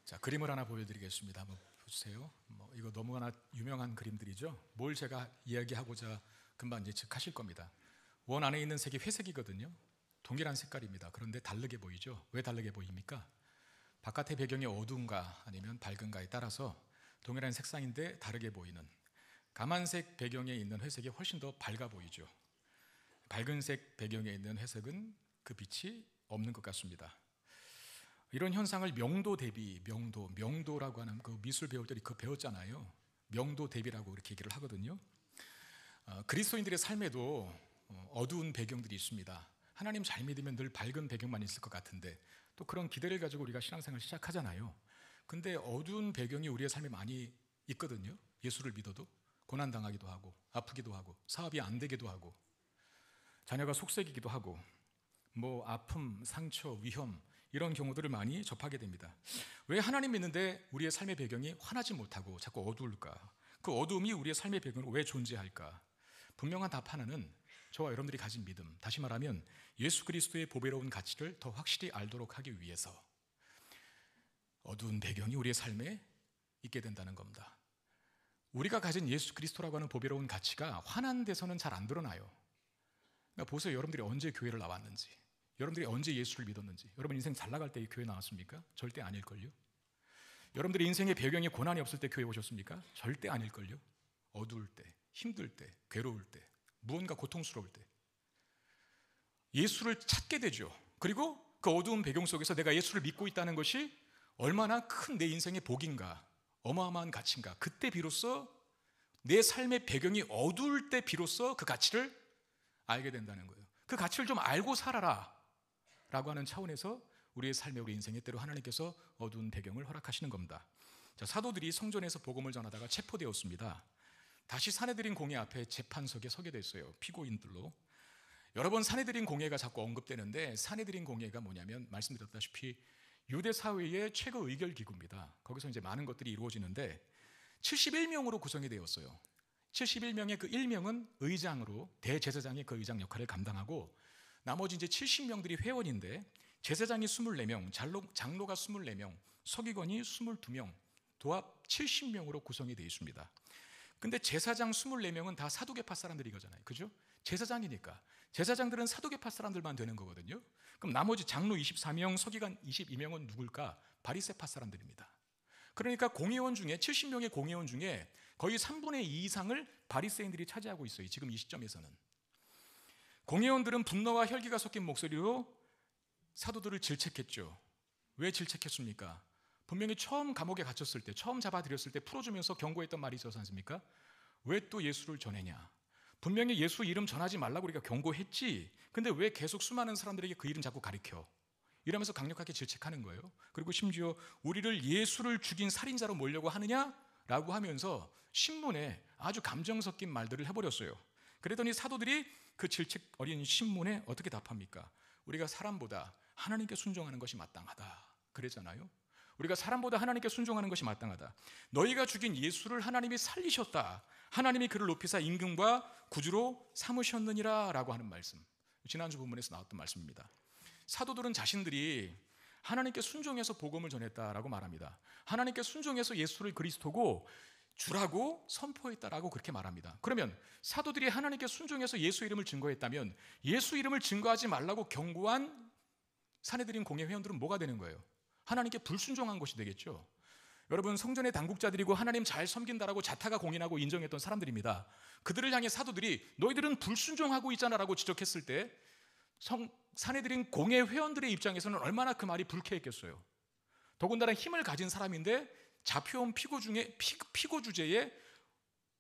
자, 그림을 하나 보여드리겠습니다. 한번 보세요. 이거 너무나 유명한 그림들이죠. 뭘 제가 이야기하고자 금방 예측하실 겁니다. 원 안에 있는 색이 회색이거든요. 동일한 색깔입니다. 그런데 다르게 보이죠. 왜 다르게 보입니까? 바깥의 배경이 어두운가 아니면 밝은가에 따라서 동일한 색상인데 다르게 보이는, 까만색 배경에 있는 회색이 훨씬 더 밝아 보이죠. 밝은색 배경에 있는 회색은 그 빛이 없는 것 같습니다. 이런 현상을 명도 대비, 명도라고 하는 그 미술 배울 때 그거 배웠잖아요. 명도 대비라고 이렇게 얘기를 하거든요. 그리스도인들의 삶에도 어두운 배경들이 있습니다. 하나님 잘 믿으면 늘 밝은 배경만 있을 것 같은데 또 그런 기대를 가지고 우리가 신앙생활을 시작하잖아요. 근데 어두운 배경이 우리의 삶에 많이 있거든요. 예수를 믿어도 고난당하기도 하고 아프기도 하고 사업이 안 되기도 하고 자녀가 속썩이기도 하고 아픔, 상처, 위험 이런 경우들을 많이 접하게 됩니다. 왜 하나님 믿는데 우리의 삶의 배경이 환하지 못하고 자꾸 어두울까? 그 어두움이 우리의 삶의 배경으로 왜 존재할까? 분명한 답 하나는 저와 여러분들이 가진 믿음, 다시 말하면 예수 그리스도의 보배로운 가치를 더 확실히 알도록 하기 위해서 어두운 배경이 우리의 삶에 있게 된다는 겁니다. 우리가 가진 예수 그리스도라고 하는 보배로운 가치가 환한 데서는 잘 안 드러나요. 그러니까 보세요. 여러분들이 언제 교회를 나왔는지, 여러분들이 언제 예수를 믿었는지. 여러분 인생 잘 나갈 때 교회 나왔습니까? 절대 아닐걸요. 여러분들이 인생의 배경에 고난이 없을 때 교회 오셨습니까? 절대 아닐걸요. 어두울 때, 힘들 때, 괴로울 때, 무언가 고통스러울 때 예수를 찾게 되죠. 그리고 그 어두운 배경 속에서 내가 예수를 믿고 있다는 것이 얼마나 큰 내 인생의 복인가, 어마어마한 가치인가. 그때 비로소 내 삶의 배경이 어두울 때 비로소 그 가치를 알게 된다는 거예요. 그 가치를 좀 알고 살아라 라고 하는 차원에서 우리의 삶에, 우리 인생에 때로 하나님께서 어두운 배경을 허락하시는 겁니다. 자, 사도들이 성전에서 복음을 전하다가 체포되었습니다. 다시 사내들인 공회 앞에 재판석에 서게 됐어요. 피고인들로. 여러 번 사내들인 공회가 자꾸 언급되는데, 사내들인 공회가 뭐냐면 말씀드렸다시피 유대 사회의 최고 의결 기구입니다. 거기서 이제 많은 것들이 이루어지는데 71명으로 구성이 되었어요. 71명의 그 1명은 의장으로, 대제사장이 그 의장 역할을 감당하고, 나머지 이제 70명들이 회원인데 제사장이 24명, 장로가 24명, 서기관이 22명, 도합 70명으로 구성이 되어 있습니다. 근데 제사장 24명은 다 사두개파 사람들이거든요. 그죠? 제사장이니까. 제사장들은 사두개파 사람들만 되는 거거든요. 그럼 나머지 장로 24명, 서기관 22명은 누굴까? 바리새파 사람들입니다. 그러니까 공회원 중에, 70명의 공회원 중에 거의 3분의 2 이상을 바리새인들이 차지하고 있어요. 지금 이 시점에서는. 공회원들은 분노와 혈기가 섞인 목소리로 사도들을 질책했죠. 왜 질책했습니까? 분명히 처음 감옥에 갇혔을 때, 처음 잡아들였을 때 풀어주면서 경고했던 말이 있었지 않습니까? 왜 또 예수를 전했냐? 분명히 예수 이름 전하지 말라고 우리가 경고했지, 근데 왜 계속 수많은 사람들에게 그 이름 자꾸 가르쳐? 이러면서 강력하게 질책하는 거예요. 그리고 심지어 우리를 예수를 죽인 살인자로 몰려고 하느냐라고 하면서 신문에 아주 감정 섞인 말들을 해버렸어요. 그랬더니 사도들이 그 질책 어린 신문에 어떻게 답합니까? 우리가 사람보다 하나님께 순종하는 것이 마땅하다 그랬잖아요. 우리가 사람보다 하나님께 순종하는 것이 마땅하다. 너희가 죽인 예수를 하나님이 살리셨다. 하나님이 그를 높이사 임금과 구주로 삼으셨느니라 라고 하는 말씀, 지난주 본문에서 나왔던 말씀입니다. 사도들은 자신들이 하나님께 순종해서 복음을 전했다라고 말합니다. 하나님께 순종해서 예수를 그리스도고 주라고 선포했다라고 그렇게 말합니다. 그러면 사도들이 하나님께 순종해서 예수 이름을 증거했다면 예수 이름을 증거하지 말라고 경고한 사내들인 공회 회원들은 뭐가 되는 거예요? 하나님께 불순종한 것이 되겠죠. 여러분, 성전의 당국자들이고 하나님 잘 섬긴다라고 자타가 공인하고 인정했던 사람들입니다. 그들을 향해 사도들이 너희들은 불순종하고 있잖아라고 지적했을 때 사내들인 공회 회원들의 입장에서는 얼마나 그 말이 불쾌했겠어요. 더군다나 힘을 가진 사람인데 잡혀온 피고 주제에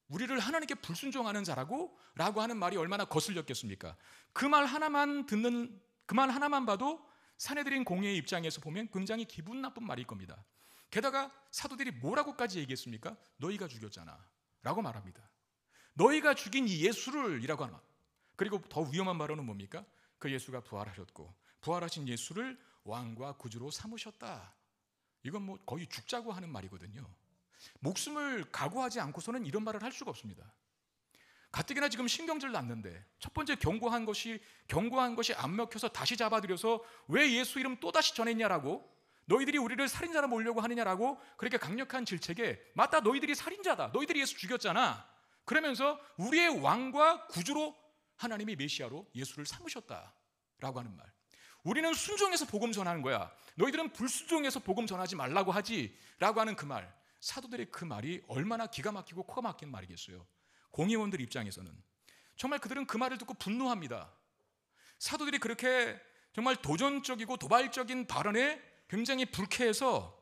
우리를 하나님께 불순종하는 자라고 하는 말이 얼마나 거슬렸겠습니까? 그 말 하나만 봐도 사내들인 공회의 입장에서 보면 굉장히 기분 나쁜 말일 겁니다. 게다가 사도들이 뭐라고까지 얘기했습니까? 너희가 죽였잖아 라고 말합니다. 너희가 죽인 이 예수를 이라고 하나. 그리고 더 위험한 발언은 뭡니까? 그 예수가 부활하셨고 부활하신 예수를 왕과 구주로 삼으셨다. 이건 거의 죽자고 하는 말이거든요. 목숨을 각오하지 않고서는 이런 말을 할 수가 없습니다. 가뜩이나 지금 신경질 났는데 첫 번째 경고한 것이 안 먹혀서 다시 잡아들여서 왜 예수 이름 또다시 전했냐라고, 너희들이 우리를 살인자로 몰려고 하느냐라고 그렇게 강력한 질책에 맞다, 너희들이 살인자다, 너희들이 예수 죽였잖아, 그러면서 우리의 왕과 구주로 하나님이 메시아로 예수를 삼으셨다라고 하는 말. 우리는 순종해서 복음 전하는 거야, 너희들은 불순종해서 복음 전하지 말라고 하지 라고 하는 그 말, 사도들의 그 말이 얼마나 기가 막히고 코가 막힌 말이겠어요. 공회원들 입장에서는 정말 그들은 그 말을 듣고 분노합니다. 사도들이 그렇게 정말 도전적이고 도발적인 발언에 굉장히 불쾌해서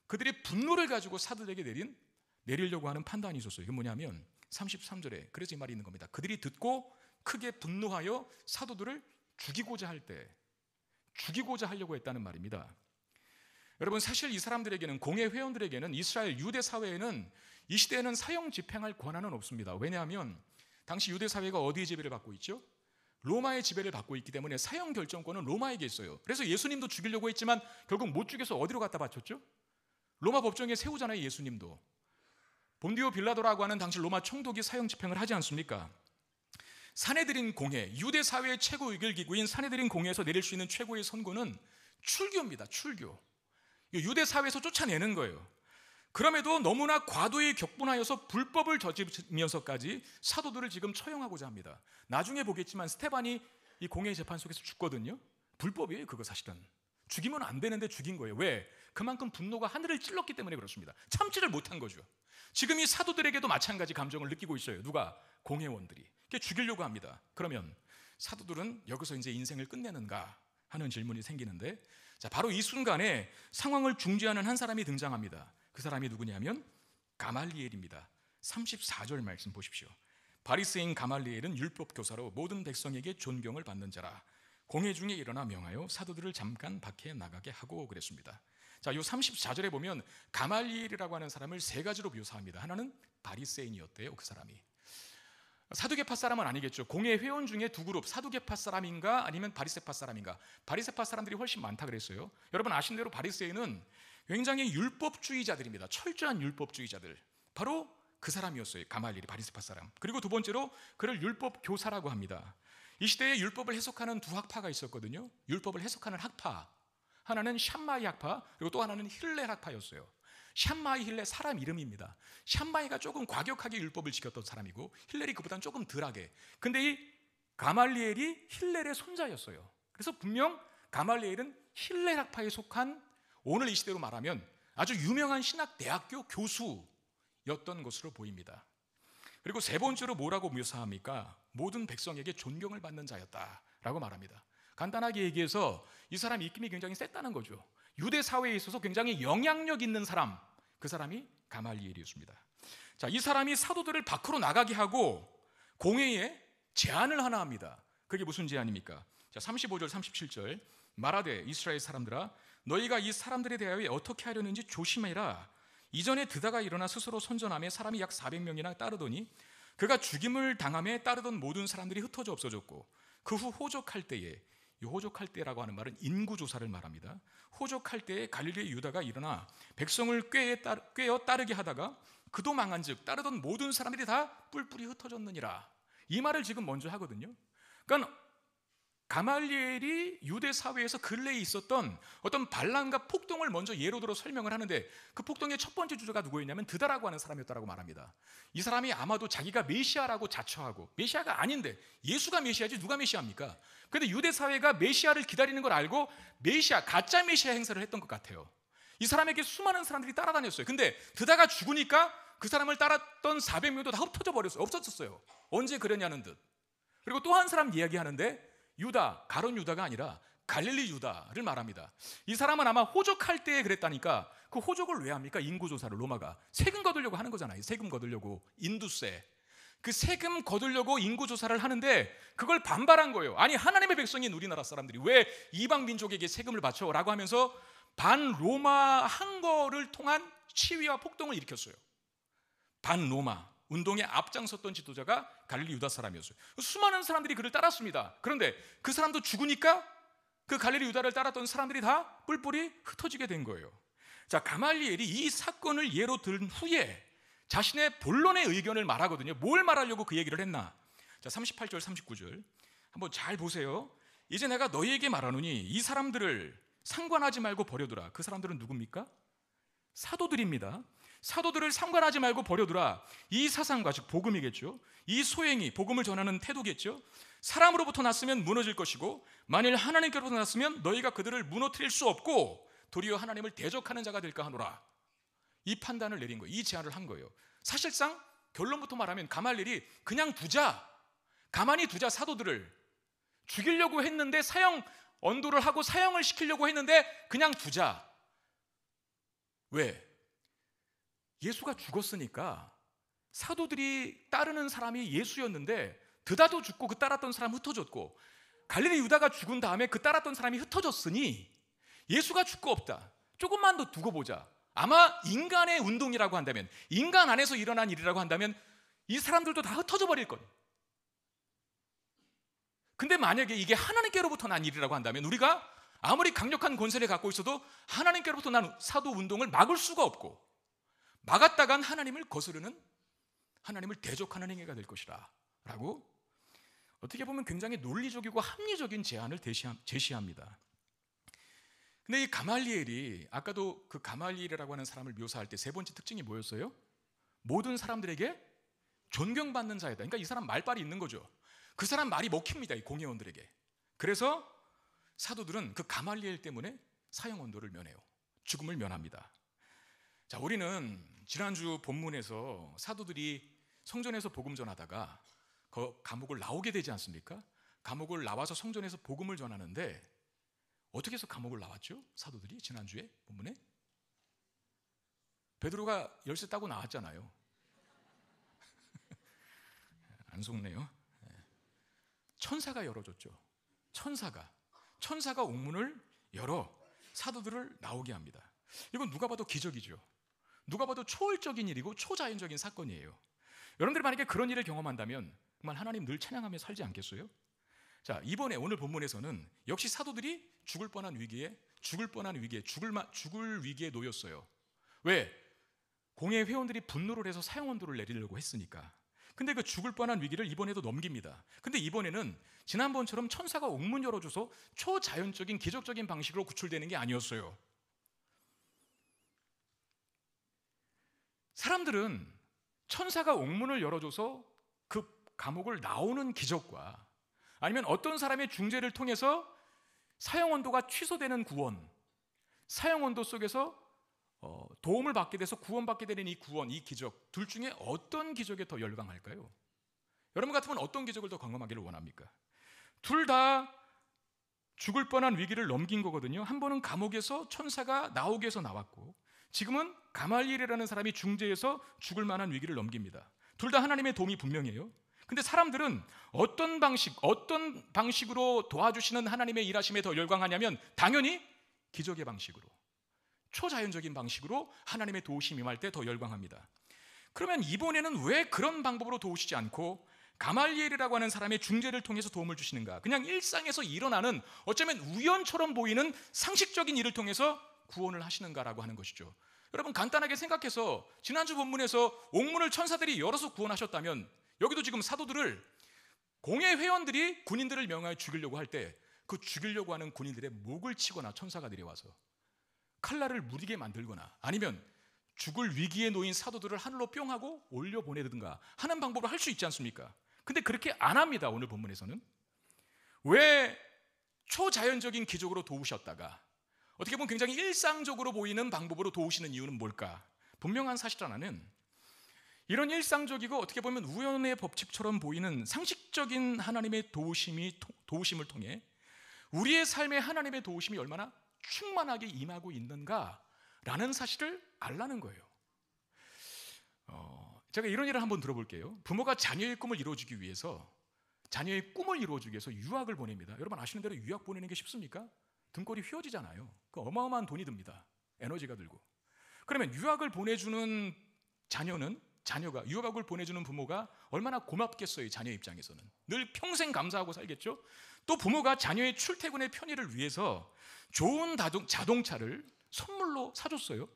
그들이 분노를 가지고 사도들에게 내리려고 하는 판단이 있었어요. 이게 뭐냐면 33절에 그래서 이 말이 있는 겁니다. 그들이 듣고 크게 분노하여 사도들을 죽이고자 하려고 했다는 말입니다. 여러분, 사실 이 사람들에게는, 공회 회원들에게는, 이스라엘 유대 사회에는 이 시대에는 사형 집행할 권한은 없습니다. 왜냐하면 당시 유대 사회가 어디의 지배를 받고 있죠? 로마의 지배를 받고 있기 때문에 사형 결정권은 로마에게 있어요. 그래서 예수님도 죽이려고 했지만 결국 못 죽여서 어디로 갖다 바쳤죠? 로마 법정에 세우잖아요. 예수님도. 본디오 빌라도라고 하는 당시 로마 총독이 사형 집행을 하지 않습니까? 사내들인 공회, 유대 사회의 최고 의결기구인 사내들인 공회에서 내릴 수 있는 최고의 선고는 출교입니다. 출교. 유대 사회에서 쫓아내는 거예요. 그럼에도 너무나 과도히 격분하여서 불법을 저지르면서까지 사도들을 지금 처형하고자 합니다. 나중에 보겠지만 스테반이 이 공회 재판 속에서 죽거든요. 불법이에요. 그거 사실은 죽이면 안 되는데 죽인 거예요. 왜? 그만큼 분노가 하늘을 찔렀기 때문에 그렇습니다. 참지를 못한 거죠. 지금 이 사도들에게도 마찬가지 감정을 느끼고 있어요. 누가? 공회원들이. 죽이려고 합니다. 그러면 사도들은 여기서 이제 인생을 끝내는가 하는 질문이 생기는데, 자, 바로 이 순간에 상황을 중재하는 한 사람이 등장합니다. 그 사람이 누구냐면 가말리엘입니다. 34절 말씀 보십시오. 바리새인 가말리엘은 율법 교사로 모든 백성에게 존경을 받는 자라. 공회 중에 일어나 명하여 사도들을 잠깐 밖에 나가게 하고 그랬습니다. 자, 이 34절에 보면 가말리엘이라고 하는 사람을 세 가지로 묘사합니다. 하나는 바리새인이었대요. 그 사람이 사두개파 사람은 아니겠죠. 공회 회원 중에 두 그룹, 사두개파 사람인가 아니면 바리새파 사람인가. 바리새파 사람들이 훨씬 많다 그랬어요. 여러분 아신 대로 바리새인은 굉장히 율법주의자들입니다. 철저한 율법주의자들. 바로 그 사람이었어요. 가말리엘이 바리새파 사람. 그리고 두 번째로 그를 율법 교사라고 합니다. 이 시대에 율법을 해석하는 두 학파가 있었거든요. 율법을 해석하는 학파, 하나는 샴마이 학파, 그리고 또 하나는 힐렐 학파였어요. 샴마이, 힐렐 사람 이름입니다. 샴마이가 조금 과격하게 율법을 지켰던 사람이고 힐렐이 그보다는 조금 덜하게. 근데 이 가말리엘이 힐렐의 손자였어요. 그래서 분명 가말리엘은 힐렐 학파에 속한, 오늘 이 시대로 말하면 아주 유명한 신학대학교 교수였던 것으로 보입니다. 그리고 세 번째로 뭐라고 묘사합니까? 모든 백성에게 존경을 받는 자였다라고 말합니다. 간단하게 얘기해서 이 사람이 입김이 굉장히 셌다는 거죠. 유대 사회에 있어서 굉장히 영향력 있는 사람, 그 사람이 가말리엘이었습니다. 자, 이 사람이 사도들을 밖으로 나가게 하고 공회에 제안을 하나 합니다. 그게 무슨 제안입니까? 자, 35절 37절 말하되 이스라엘 사람들아, 너희가 이 사람들에 대하여 어떻게 하려는지 조심해라. 이전에 드다가 일어나 스스로 선전하며 사람이 약 400명이나 따르더니 그가 죽임을 당함에 따르던 모든 사람들이 흩어져 없어졌고, 그 후 호적할 때에, 이 호적할 때라고 하는 말은 인구조사를 말합니다. 호적할 때에 갈릴리 유다가 일어나 백성을 꿰어 따르게 하다가 그도 망한 즉 따르던 모든 사람들이 다 뿔뿔이 흩어졌느니라. 이 말을 지금 먼저 하거든요. 그러니까 가말리엘이 유대 사회에서 근래에 있었던 어떤 반란과 폭동을 먼저 예로 들어 설명을 하는데, 그 폭동의 첫 번째 주자가 누구였냐면 드다라고 하는 사람이었다고 말합니다. 이 사람이 아마도 자기가 메시아라고 자처하고, 메시아가 아닌데 예수가 메시아지 누가 메시아입니까? 그런데 유대 사회가 메시아를 기다리는 걸 알고 메시아, 가짜 메시아 행사를 했던 것 같아요. 이 사람에게 수많은 사람들이 따라다녔어요. 근데 드다가 죽으니까 그 사람을 따랐던 400명도 다 흩어져 버렸어요. 없어졌어요. 언제 그러냐는 듯. 그리고 또 한 사람 이야기하는데 유다, 가론 유다가 아니라 갈릴리 유다를 말합니다. 이 사람은 아마 호적할 때에 그랬다니까. 그 호적을 왜 합니까? 인구조사를 로마가 세금 거두려고 하는 거잖아요. 세금 거두려고, 인두세. 그 세금 거두려고 인구조사를 하는데 그걸 반발한 거예요. 아니, 하나님의 백성인 우리나라 사람들이 왜 이방 민족에게 세금을 바쳐? 라고 하면서 반로마 항거를 통한 시위와 폭동을 일으켰어요. 반로마 운동에 앞장섰던 지도자가 갈릴리 유다 사람이었어요. 수많은 사람들이 그를 따랐습니다. 그런데 그 사람도 죽으니까 그 갈릴리 유다를 따랐던 사람들이 다 뿔뿔이 흩어지게 된 거예요. 자, 가말리엘이 이 사건을 예로 든 후에 자신의 본론의 의견을 말하거든요. 뭘 말하려고 그 얘기를 했나? 자, 38절 39절 한번 잘 보세요. 이제 내가 너희에게 말하노니 이 사람들을 상관하지 말고 버려두라. 그 사람들은 누굽니까? 사도들입니다. 사도들을 상관하지 말고 버려두라. 이 사상과, 즉 복음이겠죠. 이 소행이 복음을 전하는 태도겠죠. 사람으로부터 났으면 무너질 것이고 만일 하나님께로부터 났으면 너희가 그들을 무너뜨릴 수 없고 도리어 하나님을 대적하는 자가 될까 하노라. 이 판단을 내린 거예요. 이 제안을 한 거예요. 사실상 결론부터 말하면 가말리엘이 그냥 두자, 가만히 두자, 사도들을 죽이려고 했는데 사형 언도를 하고 사형을 시키려고 했는데 그냥 두자. 왜? 예수가 죽었으니까 사도들이 따르는 사람이 예수였는데 드다도 죽고 그 따랐던 사람 흩어졌고 갈릴리 유다가 죽은 다음에 그 따랐던 사람이 흩어졌으니 예수가 죽고 없다. 조금만 더 두고 보자. 아마 인간의 운동이라고 한다면, 인간 안에서 일어난 일이라고 한다면 이 사람들도 다 흩어져 버릴 거예요. 근데 만약에 이게 하나님께로부터 난 일이라고 한다면 우리가 아무리 강력한 권세를 갖고 있어도 하나님께로부터 난 사도 운동을 막을 수가 없고 막았다간 하나님을 거스르는, 하나님을 대적하는 행위가 될 것이다 라고 어떻게 보면 굉장히 논리적이고 합리적인 제안을 제시합니다. 근데 이 가말리엘이, 아까도 그 가말리엘이라고 하는 사람을 묘사할 때 세 번째 특징이 뭐였어요? 모든 사람들에게 존경받는 자이다. 그러니까 이 사람 말빨이 있는 거죠. 그 사람 말이 먹힙니다, 이 공회원들에게. 그래서 사도들은 그 가말리엘 때문에 사형 언도를 면해요. 죽음을 면합니다. 자, 우리는 지난주 본문에서 사도들이 성전에서 복음 전하다가 그 감옥을 나오게 되지 않습니까? 감옥을 나와서 성전에서 복음을 전하는데 어떻게 해서 감옥을 나왔죠? 사도들이 지난주에 본문에 베드로가 열쇠 따고 나왔잖아요. 안 속네요. 천사가 열어줬죠. 천사가 옥문을 열어 사도들을 나오게 합니다. 이건 누가 봐도 기적이죠. 누가 봐도 초월적인 일이고 초자연적인 사건이에요. 여러분들이 만약에 그런 일을 경험한다면 정말 하나님 늘 찬양하며 살지 않겠어요? 자, 이번에 오늘 본문에서는 역시 사도들이 죽을 위기에 죽을 위기에 놓였어요. 왜? 공회 회원들이 분노를 해서 사형 언도를 내리려고 했으니까. 근데 그 죽을 뻔한 위기를 이번에도 넘깁니다. 근데 이번에는 지난번처럼 천사가 옥문 열어줘서 초자연적인 기적적인 방식으로 구출되는 게 아니었어요. 사람들은 천사가 옥문을 열어줘서 그 감옥을 나오는 기적과 아니면 어떤 사람의 중재를 통해서 사형 언도가 취소되는 구원, 사형 언도 속에서 도움을 받게 돼서 구원받게 되는 이 구원, 이 기적, 둘 중에 어떤 기적에 더 열광할까요? 여러분 같으면 어떤 기적을 더 경험하기를 원합니까? 둘 다 죽을 뻔한 위기를 넘긴 거거든요. 한 번은 감옥에서 천사가 나오게 해서 나왔고, 지금은 가말리엘이라는 사람이 중재해서 죽을 만한 위기를 넘깁니다. 둘 다 하나님의 도움이 분명해요. 근데 사람들은 어떤 방식으로 도와주시는 하나님의 일하심에 더 열광하냐면 당연히 기적의 방식으로, 초자연적인 방식으로 하나님의 도우심이 임할 때 더 열광합니다. 그러면 이번에는 왜 그런 방법으로 도우시지 않고 가말리엘이라고 하는 사람의 중재를 통해서 도움을 주시는가? 그냥 일상에서 일어나는 어쩌면 우연처럼 보이는 상식적인 일을 통해서 구원을 하시는가라고 하는 것이죠. 여러분 간단하게 생각해서 지난주 본문에서 옥문을 천사들이 열어서 구원하셨다면 여기도 지금 사도들을 공회 회원들이 군인들을 명하여 죽이려고 할 때 그 죽이려고 하는 군인들의 목을 치거나 천사가 내려와서 칼날을 무디게 만들거나 아니면 죽을 위기에 놓인 사도들을 하늘로 뿅 하고 올려보내든가 하는 방법으로 할 수 있지 않습니까? 근데 그렇게 안 합니다. 오늘 본문에서는. 왜 초자연적인 기적으로 도우셨다가 어떻게 보면 굉장히 일상적으로 보이는 방법으로 도우시는 이유는 뭘까? 분명한 사실 하나는 이런 일상적이고 어떻게 보면 우연의 법칙처럼 보이는 상식적인 하나님의 도우심을 통해 우리의 삶에 하나님의 도우심이 얼마나 충만하게 임하고 있는가라는 사실을 알라는 거예요. 제가 이런 예를 한번 들어볼게요. 부모가 자녀의 꿈을 이루어주기 위해서 유학을 보냅니다. 여러분 아시는 대로 유학 보내는 게 쉽습니까? 등골이 휘어지잖아요. 그 어마어마한 돈이 듭니다. 에너지가 들고. 그러면 유학을 보내주는 자녀가 유학을 보내주는 부모가 얼마나 고맙겠어요. 자녀 입장에서는 늘 평생 감사하고 살겠죠. 또 부모가 자녀의 출퇴근의 편의를 위해서 좋은 자동차를 선물로 사줬어요.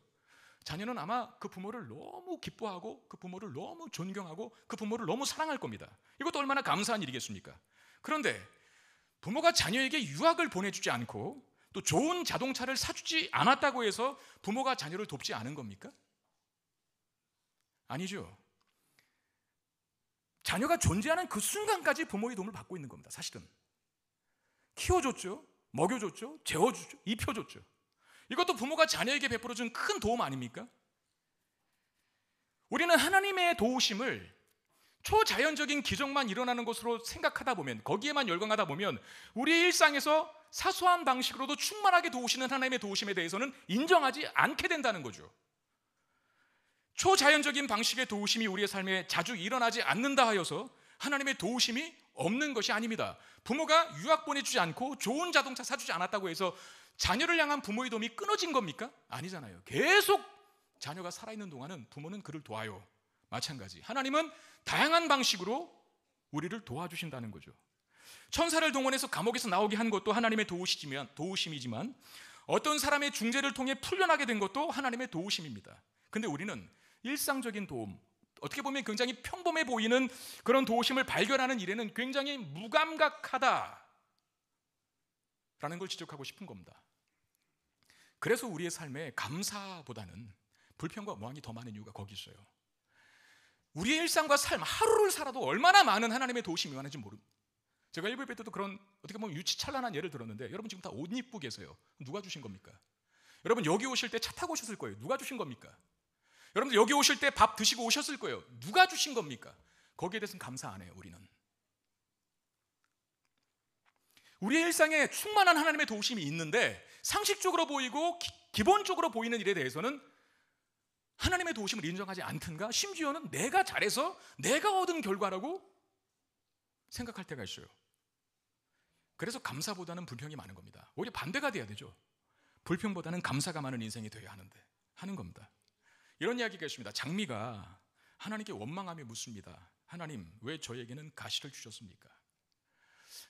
자녀는 아마 그 부모를 너무 기뻐하고 그 부모를 너무 존경하고 그 부모를 너무 사랑할 겁니다. 이것도 얼마나 감사한 일이겠습니까? 그런데 부모가 자녀에게 유학을 보내주지 않고 또 좋은 자동차를 사주지 않았다고 해서 부모가 자녀를 돕지 않은 겁니까? 아니죠. 자녀가 존재하는 그 순간까지 부모의 도움을 받고 있는 겁니다. 사실은 키워줬죠, 먹여줬죠, 재워줬죠, 입혀줬죠. 이것도 부모가 자녀에게 베풀어준 큰 도움 아닙니까? 우리는 하나님의 도우심을 초자연적인 기적만 일어나는 것으로 생각하다 보면, 거기에만 열광하다 보면 우리의 일상에서 사소한 방식으로도 충만하게 도우시는 하나님의 도우심에 대해서는 인정하지 않게 된다는 거죠. 초자연적인 방식의 도우심이 우리의 삶에 자주 일어나지 않는다 하여서 하나님의 도우심이 없는 것이 아닙니다. 부모가 유학 보내주지 않고 좋은 자동차 사주지 않았다고 해서 자녀를 향한 부모의 도움이 끊어진 겁니까? 아니잖아요. 계속 자녀가 살아있는 동안은 부모는 그를 도와요. 마찬가지. 하나님은 다양한 방식으로 우리를 도와주신다는 거죠. 천사를 동원해서 감옥에서 나오게 한 것도 하나님의 도우심이지만 어떤 사람의 중재를 통해 풀려나게 된 것도 하나님의 도우심입니다. 근데 우리는 일상적인 도움, 어떻게 보면 굉장히 평범해 보이는 그런 도우심을 발견하는 일에는 굉장히 무감각하다라는 걸 지적하고 싶은 겁니다. 그래서 우리의 삶에 감사보다는 불평과 원망이 더 많은 이유가 거기 있어요. 우리의 일상과 삶, 하루를 살아도 얼마나 많은 하나님의 도우심이 임하는지 모릅니다. 제가 1부 예배 때도 그런 어떻게 보면 유치찬란한 예를 들었는데, 여러분 지금 다 옷 입고 계세요. 누가 주신 겁니까? 여러분 여기 오실 때 차 타고 오셨을 거예요. 누가 주신 겁니까? 여러분들 여기 오실 때 밥 드시고 오셨을 거예요. 누가 주신 겁니까? 거기에 대해서는 감사 안 해요. 우리는 우리의 일상에 충만한 하나님의 도우심이 있는데 상식적으로 보이고 기본적으로 보이는 일에 대해서는 하나님의 도우심을 인정하지 않든가, 심지어는 내가 잘해서 내가 얻은 결과라고 생각할 때가 있어요. 그래서 감사보다는 불평이 많은 겁니다. 오히려 반대가 돼야 되죠. 불평보다는 감사가 많은 인생이 되어야 하는 겁니다. 이런 이야기가 있습니다. 장미가 하나님께 원망하며 묻습니다. 하나님, 왜 저에게는 가시를 주셨습니까?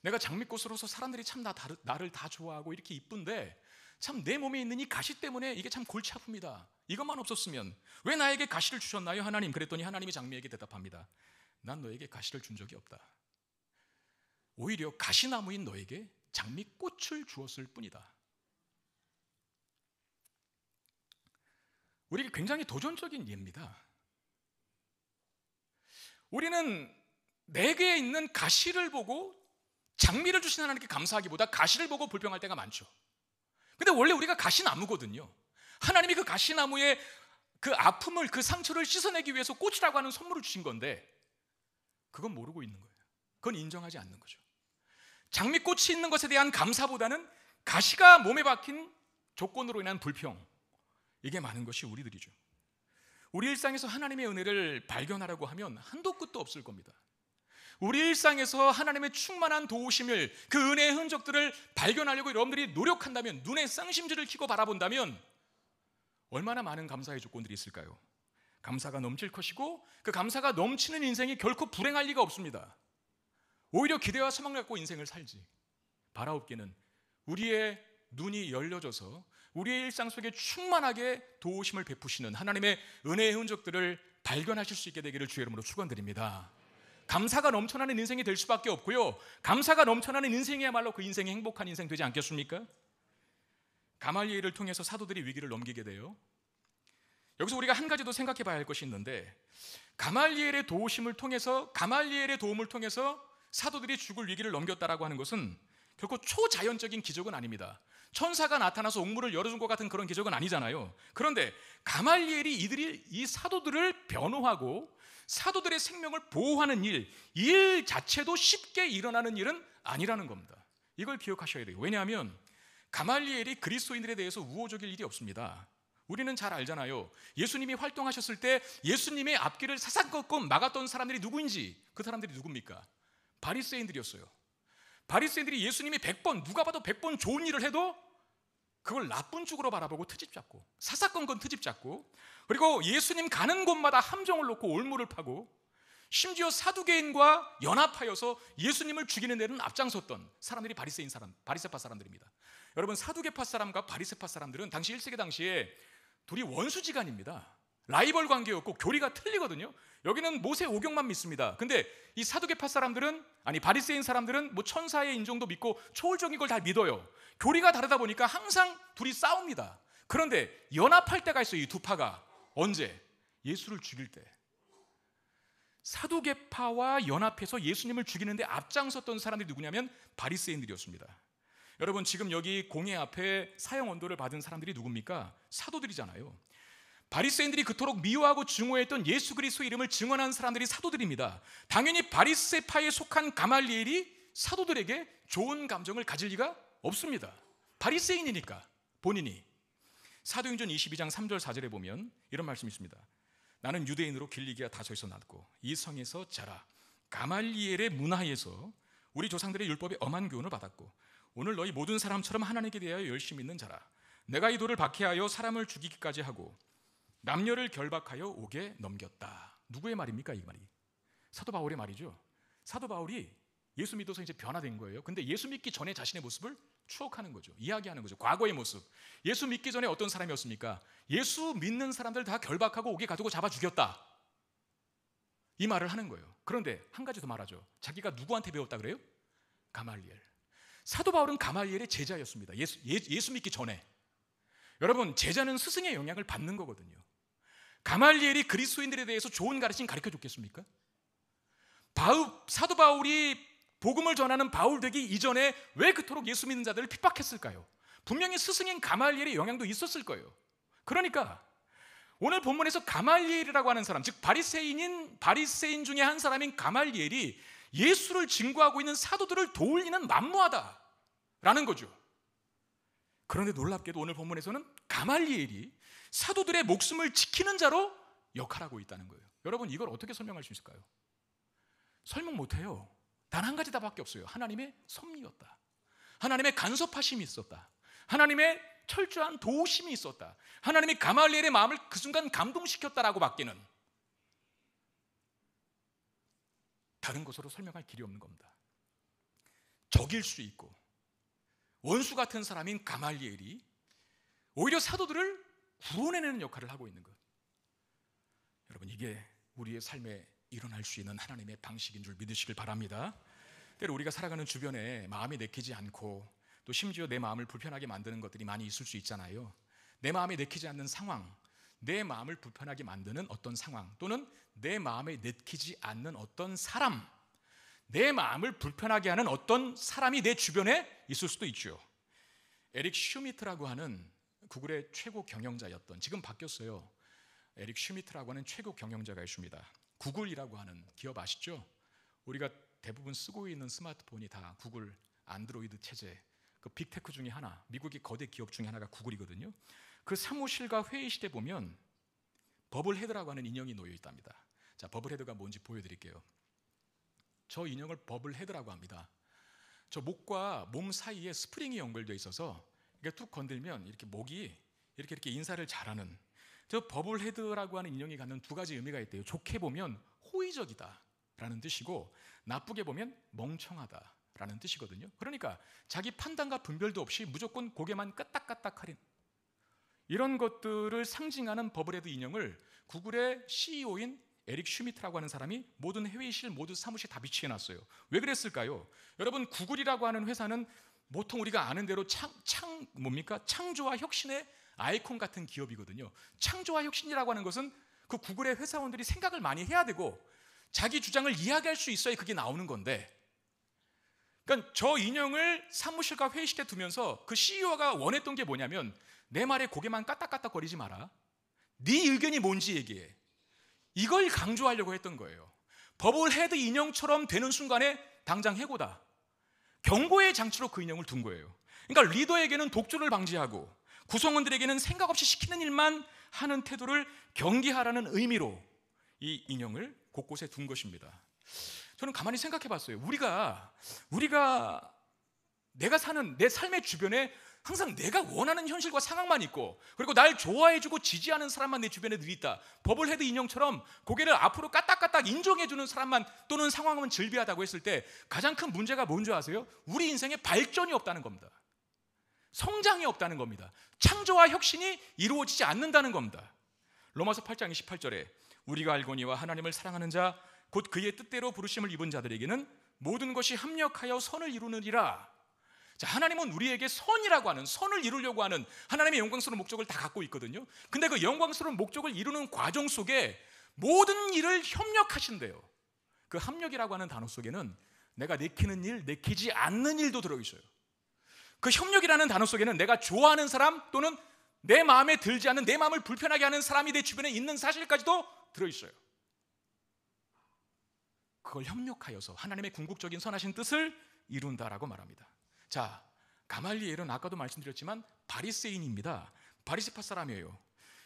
내가 장미꽃으로서 사람들이 참 나를 다 좋아하고 이렇게 이쁜데 참 내 몸에 있는 이 가시 때문에 이게 참 골치 아픕니다. 이것만 없었으면 왜 나에게 가시를 주셨나요, 하나님? 그랬더니 하나님이 장미에게 대답합니다. 난 너에게 가시를 준 적이 없다. 오히려 가시나무인 너에게 장미꽃을 주었을 뿐이다. 우리에게 굉장히 도전적인 예입니다. 우리는 내게 있는 가시를 보고 장미를 주신 하나님께 감사하기보다 가시를 보고 불평할 때가 많죠. 근데 원래 우리가 가시나무거든요. 하나님이 그 가시나무의 그 아픔을, 그 상처를 씻어내기 위해서 꽃이라고 하는 선물을 주신 건데 그건 모르고 있는 거예요. 그건 인정하지 않는 거죠. 장미꽃이 있는 것에 대한 감사보다는 가시가 몸에 박힌 조건으로 인한 불평, 이게 많은 것이 우리들이죠. 우리 일상에서 하나님의 은혜를 발견하라고 하면 한도 끝도 없을 겁니다. 우리 일상에서 하나님의 충만한 도우심을, 그 은혜의 흔적들을 발견하려고 여러분들이 노력한다면, 눈에 쌍심지를 켜고 바라본다면 얼마나 많은 감사의 조건들이 있을까요? 감사가 넘칠 것이고 그 감사가 넘치는 인생이 결코 불행할 리가 없습니다. 오히려 기대와 소망을 갖고 인생을 살지. 바라옵기는 우리의 눈이 열려져서 우리의 일상 속에 충만하게 도우심을 베푸시는 하나님의 은혜의 흔적들을 발견하실 수 있게 되기를 주의 이름으로 축원드립니다. 감사가 넘쳐나는 인생이 될 수밖에 없고요, 감사가 넘쳐나는 인생이야말로 그 인생이 행복한 인생 되지 않겠습니까? 가말리엘을 통해서 사도들이 위기를 넘기게 돼요. 여기서 우리가 한 가지 더 생각해 봐야 할 것이 있는데, 가말리엘의 도움을 통해서 사도들이 죽을 위기를 넘겼다라고 하는 것은 결코 초자연적인 기적은 아닙니다. 천사가 나타나서 옥문을 열어준 것 같은 그런 기적은 아니잖아요. 그런데 가말리엘이 이 사도들을 변호하고 사도들의 생명을 보호하는 일 자체도 쉽게 일어나는 일은 아니라는 겁니다. 이걸 기억하셔야 돼요. 왜냐하면 가말리엘이 그리스도인들에 대해서 우호적일 일이 없습니다. 우리는 잘 알잖아요. 예수님이 활동하셨을 때 예수님의 앞길을 사삭 걷고 막았던 사람들이 누구인지. 그 사람들이 누굽니까? 바리새인들이었어요. 바리새인들이 예수님이 100번, 누가 봐도 100번 좋은 일을 해도 그걸 나쁜 쪽으로 바라보고 트집잡고, 사사건건 트집잡고, 그리고 예수님 가는 곳마다 함정을 놓고 올무를 파고, 심지어 사두개인과 연합하여서 예수님을 죽이는 데는 앞장섰던 사람들이 바리새파 사람들입니다. 여러분, 사두개파 사람과 바리새파 사람들은 당시 1세기 당시에 둘이 원수지간입니다. 라이벌 관계였고 교리가 틀리거든요. 여기는 모세 오경만 믿습니다. 근데 이 사두개파 사람들은, 아니 바리새인 사람들은 뭐 천사의 인정도 믿고 초월적인 걸 다 믿어요. 교리가 다르다 보니까 항상 둘이 싸웁니다. 그런데 연합할 때가 있어요. 이 두 파가. 언제? 예수를 죽일 때. 사두개파와 연합해서 예수님을 죽이는데 앞장섰던 사람들이 누구냐면 바리새인들이었습니다. 여러분, 지금 여기 공회 앞에 사형 언도를 받은 사람들이 누굽니까? 사도들이잖아요. 바리새인들이 그토록 미워하고 증오했던 예수 그리스도의 이름을 증언한 사람들이 사도들입니다. 당연히 바리새파에 속한 가말리엘이 사도들에게 좋은 감정을 가질 리가 없습니다. 바리새인이니까 본인이. 사도행전 22장 3절 4절에 보면 이런 말씀이 있습니다. 나는 유대인으로 길리기아 다소에서 났고 이 성에서 자라 가말리엘의 문화에서 우리 조상들의 율법에 엄한 교훈을 받았고 오늘 너희 모든 사람처럼 하나님께 대하여 열심히 있는 자라. 내가 이 돌을 박해하여 사람을 죽이기까지 하고 남녀를 결박하여 옥에 넘겼다. 누구의 말입니까? 이 말이 사도 바울의 말이죠. 사도 바울이 예수 믿어서 이제 변화된 거예요. 근데 예수 믿기 전에 자신의 모습을 추억하는 거죠. 이야기하는 거죠. 과거의 모습. 예수 믿기 전에 어떤 사람이었습니까? 예수 믿는 사람들 다 결박하고 옥에 가두고 잡아 죽였다. 이 말을 하는 거예요. 그런데 한 가지 더 말하죠. 자기가 누구한테 배웠다 그래요? 가말리엘. 사도 바울은 가말리엘의 제자였습니다. 예수 믿기 전에. 여러분, 제자는 스승의 영향을 받는 거거든요. 가말리엘이 그리스도인들에 대해서 좋은 가르침 가르쳐 줬겠습니까? 사도 바울이 복음을 전하는 바울 되기 이전에 왜 그토록 예수 믿는 자들을 핍박했을까요? 분명히 스승인 가말리엘의 영향도 있었을 거예요. 그러니까 오늘 본문에서 가말리엘이라고 하는 사람, 즉 바리새인 중에 한 사람인 가말리엘이 예수를 증거하고 있는 사도들을 도울 리는 만무하다라는 거죠. 그런데 놀랍게도 오늘 본문에서는 가말리엘이 사도들의 목숨을 지키는 자로 역할하고 있다는 거예요. 여러분, 이걸 어떻게 설명할 수 있을까요? 설명 못해요. 단 한 가지 답밖에 없어요. 하나님의 섭리였다. 하나님의 간섭하심이 있었다. 하나님의 철저한 도우심이 있었다. 하나님이 가말리엘의 마음을 그 순간 감동시켰다라고 밖에는 다른 것으로 설명할 길이 없는 겁니다. 적일 수 있고 원수 같은 사람인 가말리엘이 오히려 사도들을 구원해내는 역할을 하고 있는 것. 여러분, 이게 우리의 삶에 일어날 수 있는 하나님의 방식인 줄 믿으시길 바랍니다. 때로 우리가 살아가는 주변에 마음이 내키지 않고 또 심지어 내 마음을 불편하게 만드는 것들이 많이 있을 수 있잖아요. 내 마음에 내키지 않는 상황, 내 마음을 불편하게 만드는 어떤 상황, 또는 내 마음에 내키지 않는 어떤 사람, 내 마음을 불편하게 하는 어떤 사람이 내 주변에 있을 수도 있죠. 에릭 슈미트라고 하는 구글의 최고 경영자였던, 지금 바뀌었어요. 에릭 슈미트라고 하는 최고 경영자가 있습니다. 구글이라고 하는 기업 아시죠? 우리가 대부분 쓰고 있는 스마트폰이 다 구글 안드로이드 체제, 그 빅테크 중에 하나, 미국의 거대 기업 중에 하나가 구글이거든요. 그 사무실과 회의실에 보면 버블헤드라고 하는 인형이 놓여 있답니다. 자, 버블헤드가 뭔지 보여드릴게요. 저 인형을 버블헤드라고 합니다. 저 목과 몸 사이에 스프링이 연결되어 있어서 이게 툭 건들면 이렇게 목이 이렇게 인사를 잘하는, 저 버블헤드라고 하는 인형이 갖는 두 가지 의미가 있대요. 좋게 보면 호의적이다라는 뜻이고 나쁘게 보면 멍청하다라는 뜻이거든요. 그러니까 자기 판단과 분별도 없이 무조건 고개만 까딱까딱하는 이런 것들을 상징하는 버블헤드 인형을 구글의 CEO인 에릭 슈미트라고 하는 사람이 모든 회의실, 모든 사무실에 다 비치해놨어요. 왜 그랬을까요? 여러분, 구글이라고 하는 회사는 보통 우리가 아는 대로 창조와 혁신의 아이콘 같은 기업이거든요. 창조와 혁신이라고 하는 것은 그 구글의 회사원들이 생각을 많이 해야 되고 자기 주장을 이야기할 수 있어야 그게 나오는 건데, 그러니까 저 인형을 사무실과 회의실에 두면서 그 CEO가 원했던 게 뭐냐면 내 말에 고개만 까딱까딱거리지 마라. 네 의견이 뭔지 얘기해. 이걸 강조하려고 했던 거예요. 버블헤드 인형처럼 되는 순간에 당장 해고다. 경고의 장치로 그 인형을 둔 거예요. 그러니까 리더에게는 독주를 방지하고 구성원들에게는 생각 없이 시키는 일만 하는 태도를 경계하라는 의미로 이 인형을 곳곳에 둔 것입니다. 저는 가만히 생각해 봤어요. 우리가 내가 사는 내 삶의 주변에 항상 내가 원하는 현실과 상황만 있고, 그리고 날 좋아해주고 지지하는 사람만 내 주변에 늘 있다. 버블헤드 인형처럼 고개를 앞으로 까딱까딱 인정해주는 사람만 또는 상황은 즐비하다고 했을 때 가장 큰 문제가 뭔지 아세요? 우리 인생에 발전이 없다는 겁니다. 성장이 없다는 겁니다. 창조와 혁신이 이루어지지 않는다는 겁니다. 로마서 8장 28절에 우리가 알거니와 하나님을 사랑하는 자 곧 그의 뜻대로 부르심을 입은 자들에게는 모든 것이 합력하여 선을 이루느니라. 자, 하나님은 우리에게 선이라고 하는, 선을 이루려고 하는 하나님의 영광스러운 목적을 다 갖고 있거든요. 근데 그 영광스러운 목적을 이루는 과정 속에 모든 일을 협력하신대요. 그 합력이라고 하는 단어 속에는 내가 내키는 일, 내키지 않는 일도 들어있어요. 그 협력이라는 단어 속에는 내가 좋아하는 사람 또는 내 마음에 들지 않는, 내 마음을 불편하게 하는 사람이 내 주변에 있는 사실까지도 들어있어요. 그걸 협력하여서 하나님의 궁극적인 선하신 뜻을 이룬다라고 말합니다. 자, 가말리엘은 아까도 말씀드렸지만 바리새인입니다. 바리새파 사람이에요.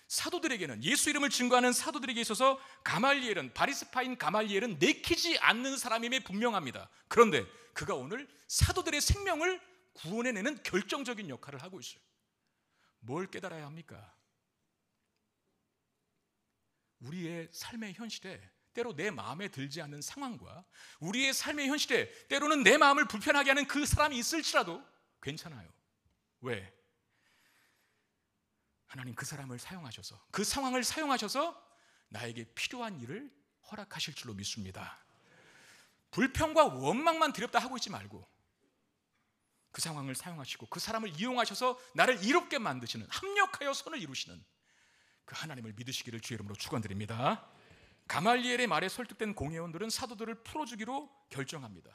사도들에게는, 예수 이름을 증거하는 사도들에게 있어서 가말리엘은, 바리새파인 가말리엘은 내키지 않는 사람임에 분명합니다. 그런데 그가 오늘 사도들의 생명을 구원해내는 결정적인 역할을 하고 있어요. 뭘 깨달아야 합니까? 우리의 삶의 현실에 때로 내 마음에 들지 않는 상황과 우리의 삶의 현실에 때로는 내 마음을 불편하게 하는 그 사람이 있을지라도 괜찮아요. 왜? 하나님 그 사람을 사용하셔서, 그 상황을 사용하셔서 나에게 필요한 일을 허락하실 줄로 믿습니다. 불평과 원망만 두렵다 하고 있지 말고 그 상황을 사용하시고 그 사람을 이용하셔서 나를 이롭게 만드시는, 합력하여 선을 이루시는 그 하나님을 믿으시기를 주의 이름으로 축원드립니다. 가말리엘의 말에 설득된 공회원들은 사도들을 풀어주기로 결정합니다.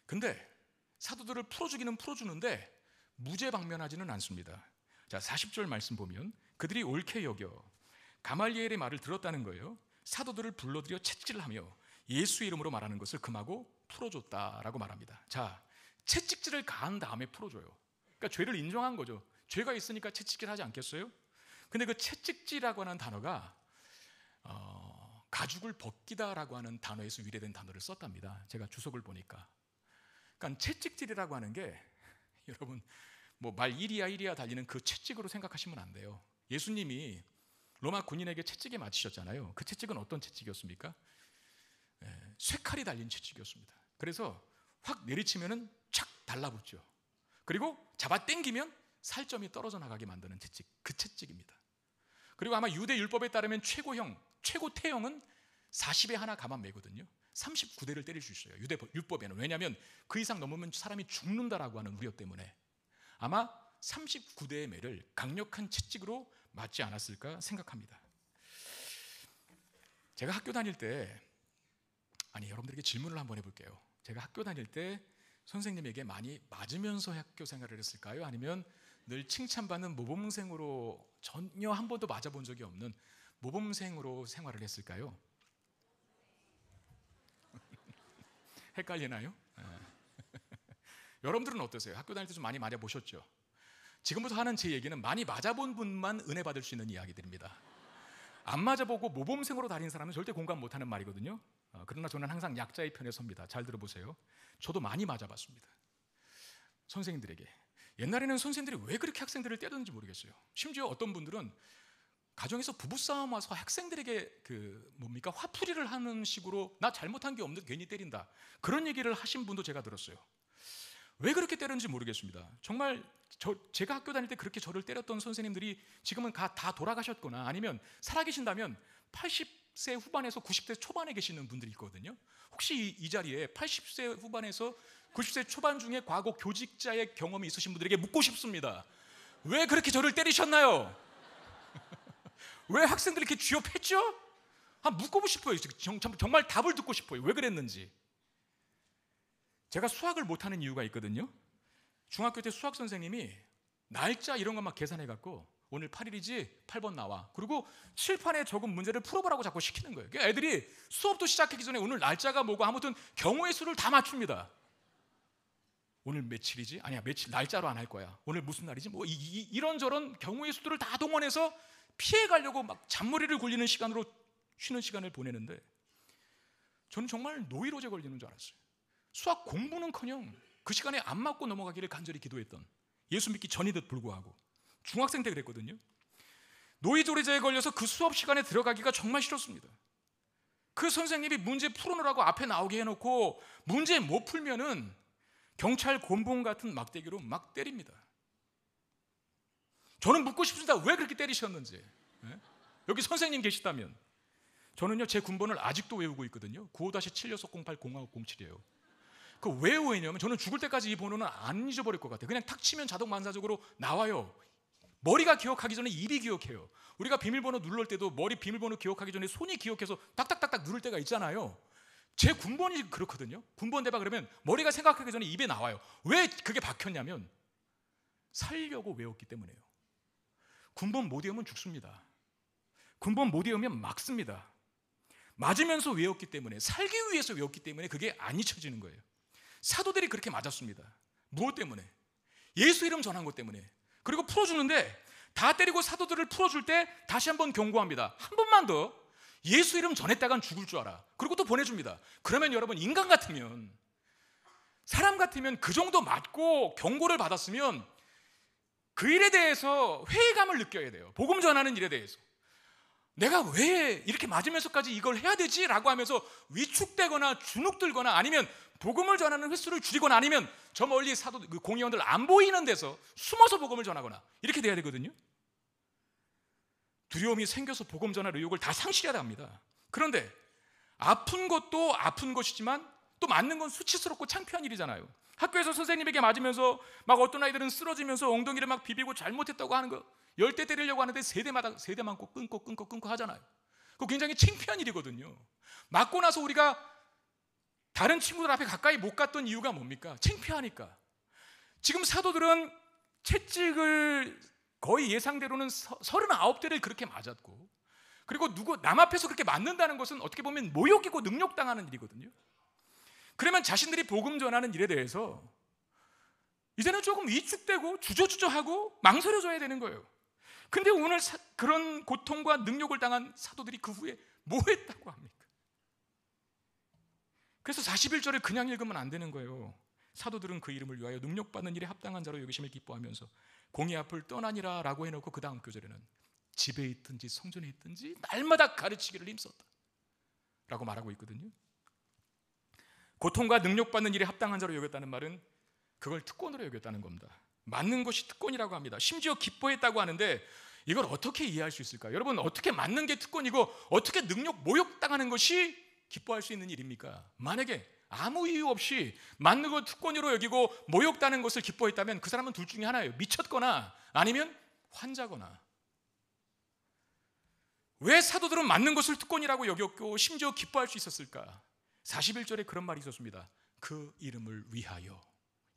근데 사도들을 풀어주기는 풀어주는데 무죄방면하지는 않습니다. 자, 40절 말씀 보면 그들이 옳게 여겨 가말리엘의 말을 들었다는 거예요. 사도들을 불러들여 채찍질하며 예수 이름으로 말하는 것을 금하고 풀어줬다라고 말합니다. 자, 채찍질을 가한 다음에 풀어줘요. 그러니까 죄를 인정한 거죠. 죄가 있으니까 채찍질 하지 않겠어요? 근데 그 채찍질이라고 하는 단어가 가죽을 벗기다라고 하는 단어에서 유래된 단어를 썼답니다. 제가 주석을 보니까. 그러니까 채찍질이라고 하는 게 여러분 뭐 말 이리야 달리는 그 채찍으로 생각하시면 안 돼요. 예수님이 로마 군인에게 채찍에 맞으셨잖아요. 그 채찍은 어떤 채찍이었습니까? 쇠칼이 달린 채찍이었습니다. 그래서 확 내리치면은 착 달라붙죠. 그리고 잡아 당기면 살점이 떨어져 나가게 만드는 채찍, 그 채찍입니다. 그리고 아마 유대 율법에 따르면 최고 태형은 40에 하나 가만 매거든요. 39대를 때릴 수 있어요. 유대 율법에는. 왜냐하면 그 이상 넘으면 사람이 죽는다라고 하는 우려 때문에 아마 39대의 매를 강력한 채찍으로 맞지 않았을까 생각합니다. 제가 학교 다닐 때, 여러분들에게 질문을 한번 해볼게요. 제가 학교 다닐 때 선생님에게 많이 맞으면서 학교 생활을 했을까요? 아니면 늘 칭찬받는 모범생으로 전혀 한 번도 맞아본 적이 없는 모범생으로 생활을 했을까요? 헷갈리나요? 여러분들은 어떠세요? 학교 다닐 때 좀 많이 맞아보셨죠? 지금부터 하는 제 얘기는 많이 맞아본 분만 은혜 받을 수 있는 이야기들입니다. 안 맞아보고 모범생으로 다닌 사람은 절대 공감 못하는 말이거든요. 그러나 저는 항상 약자의 편에 섭니다. 잘 들어보세요. 저도 많이 맞아봤습니다. 선생님들에게. 옛날에는 선생님들이 왜 그렇게 학생들을 때렸는지 모르겠어요. 심지어 어떤 분들은 가정에서 부부싸움 와서 학생들에게 화풀이를 하는 식으로 나 잘못한 게 없는데 괜히 때린다, 그런 얘기를 하신 분도 제가 들었어요. 왜 그렇게 때렸는지 모르겠습니다. 정말 제가 학교 다닐 때 그렇게 저를 때렸던 선생님들이 지금은 다 돌아가셨거나 아니면 살아계신다면 80세 후반에서 90대 초반에 계시는 분들이 있거든요. 혹시 이 자리에 80세 후반에서 90세 초반 중에 과거 교직자의 경험이 있으신 분들에게 묻고 싶습니다. 왜 그렇게 저를 때리셨나요? 왜 학생들이 이렇게 쥐업했죠? 묻고 싶어요. 정말 답을 듣고 싶어요. 왜 그랬는지. 제가 수학을 못하는 이유가 있거든요. 중학교 때 수학 선생님이 날짜 이런 거 막 계산해갖고 오늘 8일이지 8번 나와. 그리고 칠판에 적은 문제를 풀어보라고 자꾸 시키는 거예요. 그러니까 애들이 수업도 시작하기 전에 오늘 날짜가 뭐고 아무튼 경우의 수를 다 맞춥니다. 오늘 며칠이지? 아니야, 며칠 날짜로 안 할 거야. 오늘 무슨 날이지? 뭐 이런저런 경우의 수들을 다 동원해서 피해가려고 막 잔머리를 굴리는 시간으로 쉬는 시간을 보내는데 저는 정말 노이로제 걸리는 줄 알았어요. 수학 공부는커녕 그 시간에 안 맞고 넘어가기를 간절히 기도했던, 예수 믿기 전이듯 불구하고 중학생 때 그랬거든요. 노이로제에 걸려서 그 수업 시간에 들어가기가 정말 싫었습니다. 그 선생님이 문제 풀어놓으라고 앞에 나오게 해놓고 문제 못 풀면은 경찰 곤봉 같은 막대기로 막 때립니다. 저는 묻고 싶습니다. 왜 그렇게 때리셨는지. 여기 선생님 계시다면. 저는요 제 군번을 아직도 외우고 있거든요. 95-7608-0507이에요. 그 왜 외우냐면 저는 죽을 때까지 이 번호는 안 잊어버릴 것 같아요. 그냥 탁 치면 자동 반사적으로 나와요. 머리가 기억하기 전에 입이 기억해요. 우리가 비밀번호 누를 때도 머리 비밀번호 기억하기 전에 손이 기억해서 딱딱딱딱 누를 때가 있잖아요. 제 군번이 그렇거든요. 군번 대박 그러면 머리가 생각하기 전에 입에 나와요. 왜 그게 박혔냐면 살려고 외웠기 때문이에요. 군번 못 외우면 죽습니다. 군번 못 외우면 막습니다. 맞으면서 외웠기 때문에, 살기 위해서 외웠기 때문에 그게 안 잊혀지는 거예요. 사도들이 그렇게 맞았습니다. 무엇 때문에? 예수 이름 전한 것 때문에. 그리고 풀어주는데 다 때리고 사도들을 풀어줄 때 다시 한번 경고합니다. 한 번만 더 예수 이름 전했다간 죽을 줄 알아. 그리고 또 보내줍니다. 그러면 여러분 인간 같으면, 사람 같으면 그 정도 맞고 경고를 받았으면 그 일에 대해서 회의감을 느껴야 돼요. 복음 전하는 일에 대해서 내가 왜 이렇게 맞으면서까지 이걸 해야 되지? 라고 하면서 위축되거나 주눅들거나 아니면 복음을 전하는 횟수를 줄이거나 아니면 저 멀리 사도 그 공의원들 안 보이는 데서 숨어서 복음을 전하거나 이렇게 돼야 되거든요. 두려움이 생겨서 복음 전할 의욕을 다 상실해야 합니다. 그런데 아픈 것도 아픈 것이지만 또 맞는 건 수치스럽고 창피한 일이잖아요. 학교에서 선생님에게 맞으면서 막 어떤 아이들은 쓰러지면서 엉덩이를 막 비비고 잘못했다고 하는 거 10대 때리려고 하는데 세대만 꼭 끊고 하잖아요. 그거 굉장히 창피한 일이거든요. 맞고 나서 우리가 다른 친구들 앞에 가까이 못 갔던 이유가 뭡니까? 창피하니까. 지금 사도들은 채찍을 거의 예상대로는 39대를 그렇게 맞았고, 그리고 남 앞에서 그렇게 맞는다는 것은 어떻게 보면 모욕이고 능욕당하는 일이거든요. 그러면 자신들이 복음 전하는 일에 대해서 이제는 조금 위축되고 주저주저하고 망설여져야 되는 거예요. 근데 오늘 그런 고통과 능욕을 당한 사도들이 그 후에 뭐 했다고 합니까? 그래서 41절을 그냥 읽으면 안 되는 거예요. 사도들은 그 이름을 위하여 능력받는 일에 합당한 자로 여기심을 기뻐하면서 공의 앞을 떠나니라 라고 해놓고 그 다음 교절에는 집에 있든지 성전에 있든지 날마다 가르치기를 힘썼다 라고 말하고 있거든요. 고통과 능력받는 일에 합당한 자로 여겼다는 말은 그걸 특권으로 여겼다는 겁니다. 맞는 것이 특권이라고 합니다. 심지어 기뻐했다고 하는데 이걸 어떻게 이해할 수 있을까요? 여러분, 어떻게 맞는 게 특권이고 어떻게 능력 모욕당하는 것이 기뻐할 수 있는 일입니까? 만약에 아무 이유 없이 맞는 걸 특권으로 여기고 모욕당하는 것을 기뻐했다면 그 사람은 둘 중에 하나예요. 미쳤거나 아니면 환자거나. 왜 사도들은 맞는 것을 특권이라고 여겼고 심지어 기뻐할 수 있었을까? 41절에 그런 말이 있었습니다. 그 이름을 위하여.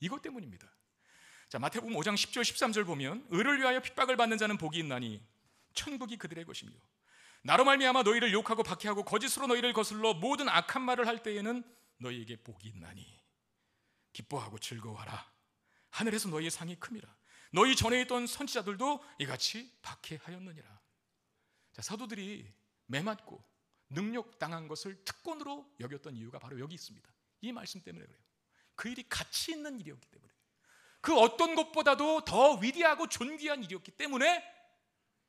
이것 때문입니다. 자, 마태복음 5장 10절 13절 보면 의를 위하여 핍박을 받는 자는 복이 있나니 천국이 그들의 것이며 나로 말미암아 너희를 욕하고 박해하고 거짓으로 너희를 거슬러 모든 악한 말을 할 때에는 너희에게 복이 있나니 기뻐하고 즐거워하라. 하늘에서 너희의 상이 큼이라. 너희 전에 있던 선지자들도 이같이 박해하였느니라. 자, 사도들이 매맞고 능력당한 것을 특권으로 여겼던 이유가 바로 여기 있습니다. 이 말씀 때문에 그래요. 그 일이 가치 있는 일이었기 때문에, 그 어떤 것보다도 더 위대하고 존귀한 일이었기 때문에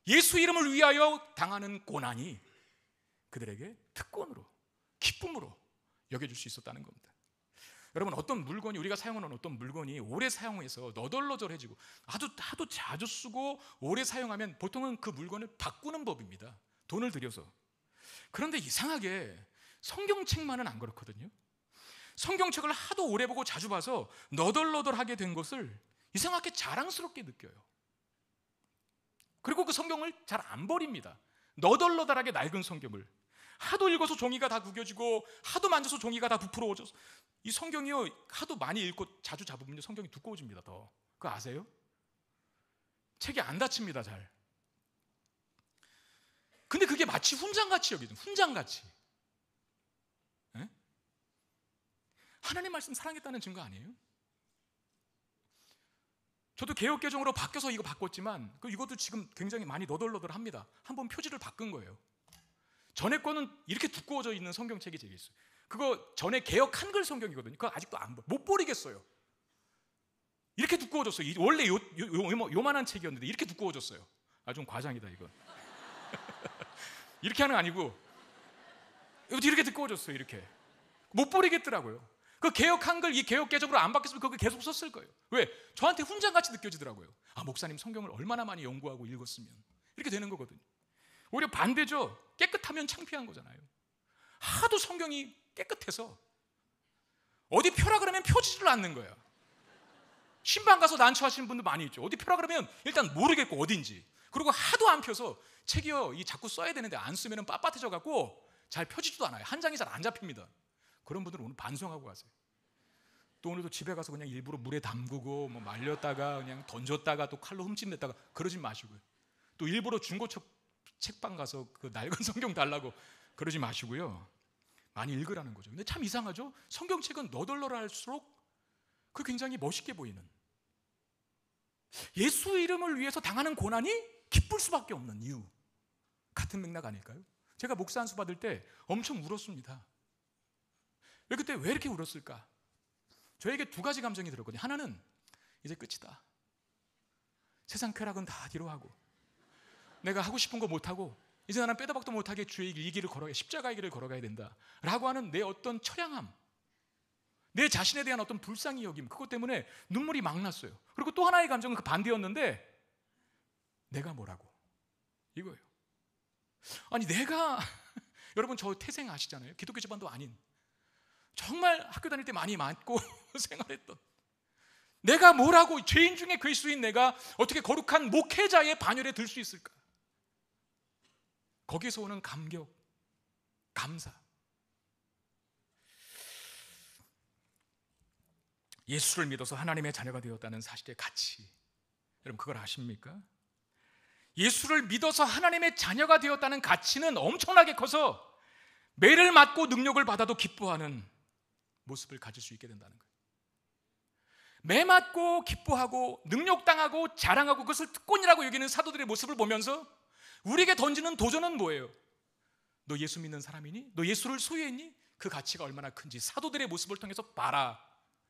예수 이름을 위하여 당하는 고난이 그들에게 특권으로, 기쁨으로 여겨질 수 있었다는 겁니다. 여러분, 어떤 물건이, 우리가 사용하는 어떤 물건이 오래 사용해서 너덜너덜해지고 하도 자주 쓰고 오래 사용하면 보통은 그 물건을 바꾸는 법입니다. 돈을 들여서. 그런데 이상하게 성경책만은 안 그렇거든요. 성경책을 하도 오래 보고 자주 봐서 너덜너덜하게 된 것을 이상하게 자랑스럽게 느껴요. 그리고 그 성경을 잘 안 버립니다. 너덜너덜하게 낡은 성경을 하도 읽어서 종이가 다 구겨지고 하도 만져서 종이가 다 부풀어져서, 이 성경이요 하도 많이 읽고 자주 잡으면 성경이 두꺼워집니다. 더. 그거 아세요? 책이 안 닫힙니다. 잘. 근데 그게 마치 훈장같이 여기죠. 훈장같이. 에? 하나님 말씀 사랑했다는 증거 아니에요? 저도 개혁개정으로 바뀌어서 이거 바꿨지만 이것도 지금 굉장히 많이 너덜너덜합니다. 한번 표지를 바꾼 거예요. 전에 거는 이렇게 두꺼워져 있는 성경책이 제게 있어요. 그거 전에 개혁 한글 성경이거든요. 그거 아직도 못 버리겠어요. 이렇게 두꺼워졌어요. 원래 요만한 책이었는데 이렇게 두꺼워졌어요. 아, 좀 과장이다 이건. 이렇게 하는 거 아니고 이렇게 두꺼워졌어요. 이렇게 못 버리겠더라고요. 그 개혁 한글, 이 개혁 개정으로 안 바뀌었으면 그거 계속 썼을 거예요. 왜? 저한테 훈장같이 느껴지더라고요. 아, 목사님 성경을 얼마나 많이 연구하고 읽었으면 이렇게 되는 거거든요. 오히려 반대죠. 깨끗하면 창피한 거잖아요. 하도 성경이 깨끗해서 어디 펴라 그러면 펴지를 않는 거예요. 신방 가서 난처하시는 분들 많이 있죠. 어디 펴라 그러면 일단 모르겠고 어딘지. 그리고 하도 안 펴서 책이요, 이 자꾸 써야 되는데 안 쓰면 빳빳해져 갖고 잘 펴지지도 않아요. 한 장이 잘 안 잡힙니다. 그런 분들은 오늘 반성하고 가세요. 또 오늘도 집에 가서 그냥 일부러 물에 담그고 뭐 말렸다가 그냥 던졌다가 또 칼로 흠집냈다가 그러지 마시고요. 또 일부러 중고책 책방 가서 그 낡은 성경 달라고 그러지 마시고요. 많이 읽으라는 거죠. 근데 참 이상하죠? 성경책은 너덜너덜할수록 그 굉장히 멋있게 보이는, 예수 이름을 위해서 당하는 고난이 기쁠 수밖에 없는 이유, 같은 맥락 아닐까요? 제가 목사 안수 받을 때 엄청 울었습니다. 그때 왜 이렇게 울었을까? 저에게 두 가지 감정이 들었거든요. 하나는 이제 끝이다. 세상 쾌락은 다 뒤로 하고 내가 하고 싶은 거 못하고 이제 나는 빼다 박도 못하게 주의 이 길을 걸어야, 십자가의 길을 걸어가야 된다 라고 하는 내 어떤 처량함, 내 자신에 대한 어떤 불쌍히 여김, 그것 때문에 눈물이 막 났어요. 그리고 또 하나의 감정은 그 반대였는데, 내가 뭐라고? 이거예요. 아니 내가 여러분 저 태생 아시잖아요. 기독교 집안도 아닌, 정말 학교 다닐 때 많이 맞고 생활했던, 내가 뭐라고, 죄인 중에 괴수인 내가 어떻게 거룩한 목회자의 반열에 들 수 있을까? 거기서 오는 감격, 감사. 예수를 믿어서 하나님의 자녀가 되었다는 사실의 가치, 여러분 그걸 아십니까? 예수를 믿어서 하나님의 자녀가 되었다는 가치는 엄청나게 커서 매를 맞고 능력을 받아도 기뻐하는 모습을 가질 수 있게 된다는 거예요. 매 맞고 기뻐하고 능력당하고 자랑하고 그것을 특권이라고 여기는 사도들의 모습을 보면서 우리에게 던지는 도전은 뭐예요? 너 예수 믿는 사람이니? 너 예수를 소유했니? 그 가치가 얼마나 큰지 사도들의 모습을 통해서 봐라,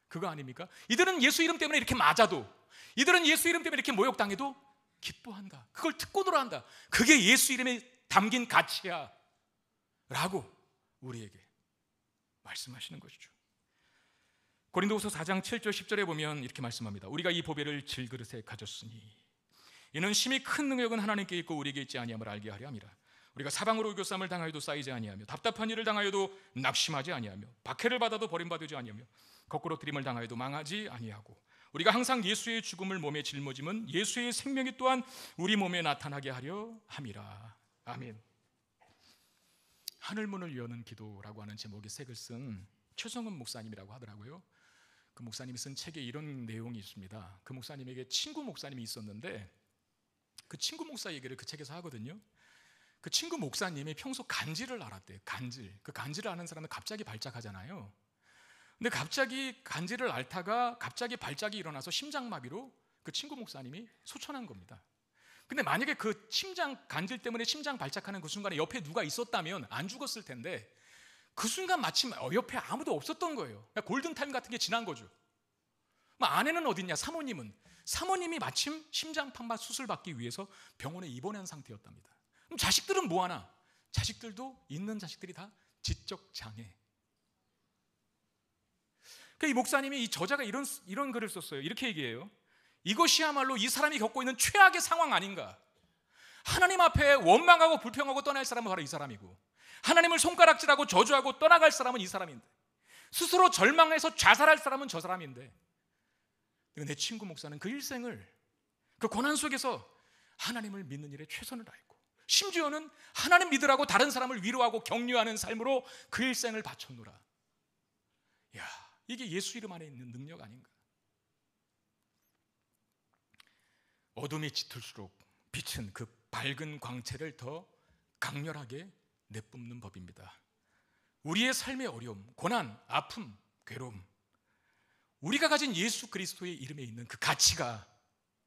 그거 아닙니까? 이들은 예수 이름 때문에 이렇게 맞아도, 이들은 예수 이름 때문에 이렇게 모욕당해도 기뻐한다. 그걸 특권으로 한다. 그게 예수 이름에 담긴 가치야 라고 우리에게 말씀하시는 것이죠. 고린도후서 4장 7절 10절에 보면 이렇게 말씀합니다. 우리가 이 보배를 질그릇에 가졌으니 이는 심히 큰 능력은 하나님께 있고 우리에게 있지 아니함을 알게 하려 함이라. 우리가 사방으로 의교쌈을 당하여도 쌓이지 아니하며 답답한 일을 당하여도 낙심하지 아니하며 박해를 받아도 버림받지 아니하며 거꾸로 들임을 당하여도 망하지 아니하고 우리가 항상 예수의 죽음을 몸에 짊어짐은 예수의 생명이 또한 우리 몸에 나타나게 하려 함이라. 아멘. 하늘문을 여는 기도라고 하는 제목의 책을 쓴 최성은 목사님이라고 하더라고요. 그 목사님이 쓴 책에 이런 내용이 있습니다. 그 목사님에게 친구 목사님이 있었는데 그 친구 목사 얘기를 그 책에서 하거든요. 그 친구 목사님이 평소 간질을 앓았대요. 간질. 그 간질을 앓는 사람은 갑자기 발작하잖아요. 근데 갑자기 간질을 앓다가 갑자기 발작이 일어나서 심장마비로 그 친구 목사님이 소천한 겁니다. 근데 만약에 그 심장 간질 때문에 심장 발작하는 그 순간에 옆에 누가 있었다면 안 죽었을 텐데 그 순간 마침 옆에 아무도 없었던 거예요. 그러니까 골든타임 같은 게 지난 거죠. 아내는 어딨냐? 사모님이 마침 심장판마 수술 받기 위해서 병원에 입원한 상태였답니다. 그럼 자식들은 뭐하나? 자식들도 있는 자식들이 다 지적 장애. 그러니까 이 목사님이, 이 저자가 이런 글을 썼어요. 이렇게 얘기해요. 이것이야말로 이 사람이 겪고 있는 최악의 상황 아닌가? 하나님 앞에 원망하고 불평하고 떠날 사람은 바로 이 사람이고, 하나님을 손가락질하고 저주하고 떠나갈 사람은 이 사람인데, 스스로 절망해서 자살할 사람은 저 사람인데, 내 친구 목사는 그 일생을 그 고난 속에서 하나님을 믿는 일에 최선을 다했고, 심지어는 하나님 믿으라고 다른 사람을 위로하고 격려하는 삶으로 그 일생을 바쳤노라. 야, 이게 예수 이름 안에 있는 능력 아닌가? 어둠이 짙을수록 빛은 그 밝은 광채를 더 강렬하게 내뿜는 법입니다. 우리의 삶의 어려움, 고난, 아픔, 괴로움, 우리가 가진 예수 그리스도의 이름에 있는 그 가치가,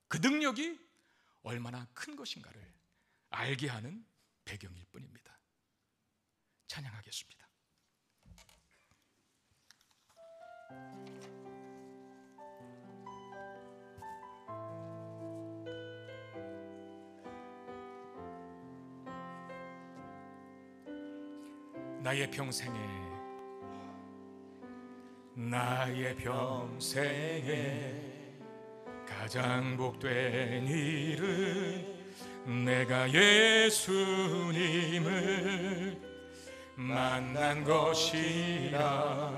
그 능력이 얼마나 큰 것인가를 알게 하는 배경일 뿐입니다. 찬양하겠습니다. 나의 평생에 가장 복된 일은 내가 예수님을 만난 것이라.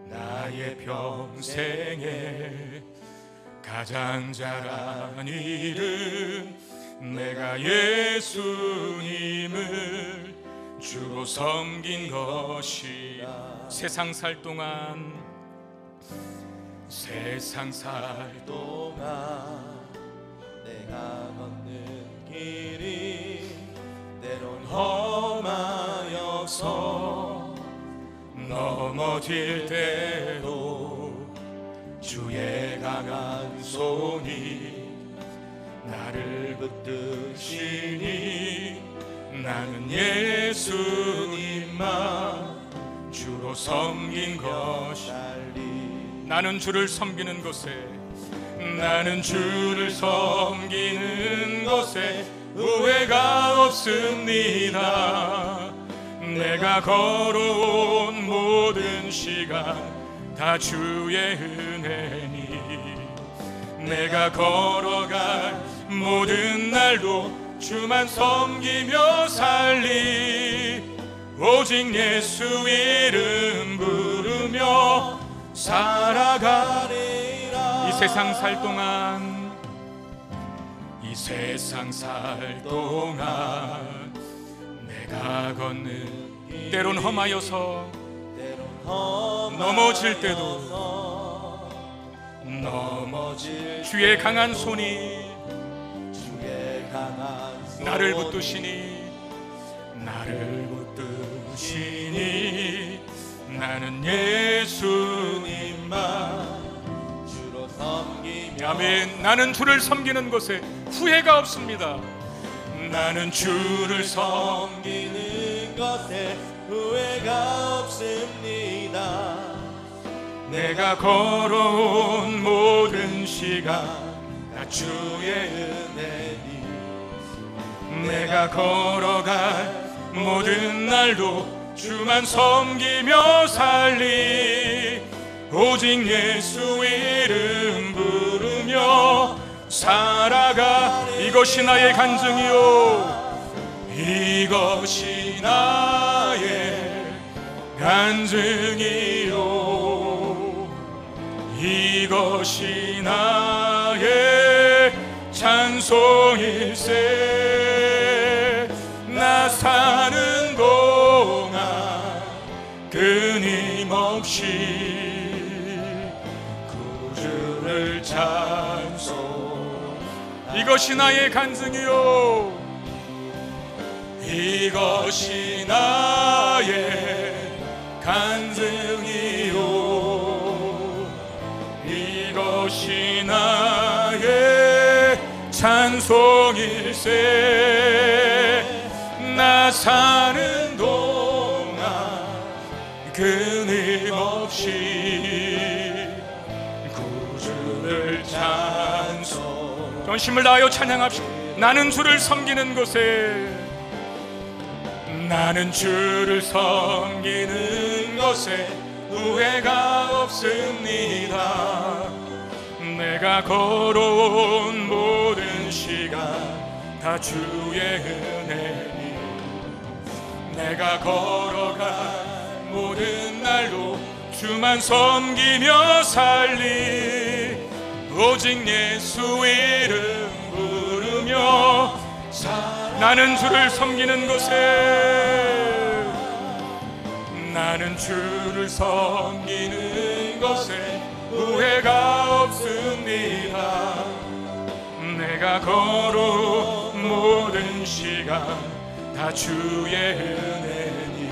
나의 평생에 가장 잘한 일은 내가 예수님을 주로 섬긴 것이야. 세상 살 동안 내가 걷는 길이 때론 험하여서 넘어질 때도 주의 강한 손이 나를 붙드시니 나는 예수님만 주로 섬긴 것이. 나는 주를 섬기는 곳에, 나는 주를 섬기는 곳에 후회가 없습니다. 내가 걸어온 모든 시간 다 주의 은혜니, 내가 걸어갈 모든 날도 주만 섬기며 살리. 오직 예수 이름 부르며 살아가리라. 이 세상 살 동안 내가 걷는 때론 험하여서 넘어질 때도 주의 강한 손이 나를 붙드시니 나는 예수님만 주로 섬기며. 아멘. 나는 주를 섬기는 것에 후회가 없습니다. 나는 주를 섬기는 것에 후회가 없습니다. 내가 걸어온 모든 시간 다 주의 은혜니, 내가 걸어갈 모든 날도 주만 섬기며 살리. 오직 예수 이름 부르며 살아가. 이것이 나의 간증이요, 이것이 나의 간증이요, 이것이 나의 찬송일세. 나 사는 동안 끊임없이 구주를 찬송. 이것이 나의 간증이요, 이것이 나의 간증이요, 이것이 나의 찬송일세. 나 사는 동안 끊임없이 구주를 찬송. 전심을 다하여 찬양합시다. 나는 주를 섬기는 곳에, 나는 주를 섬기는 것에 후회가 없습니다. 내가 걸어온 모든 시간 다 주의 은혜니, 내가 걸어간 모든 날도 주만 섬기며 살리. 오직 예수 이름 부르며 나는 주를 섬기는 곳에, 나는 주를 섬기는 것에 후회가 없습니다. 내가 걸어온 모든 시간 다 주의 은혜니,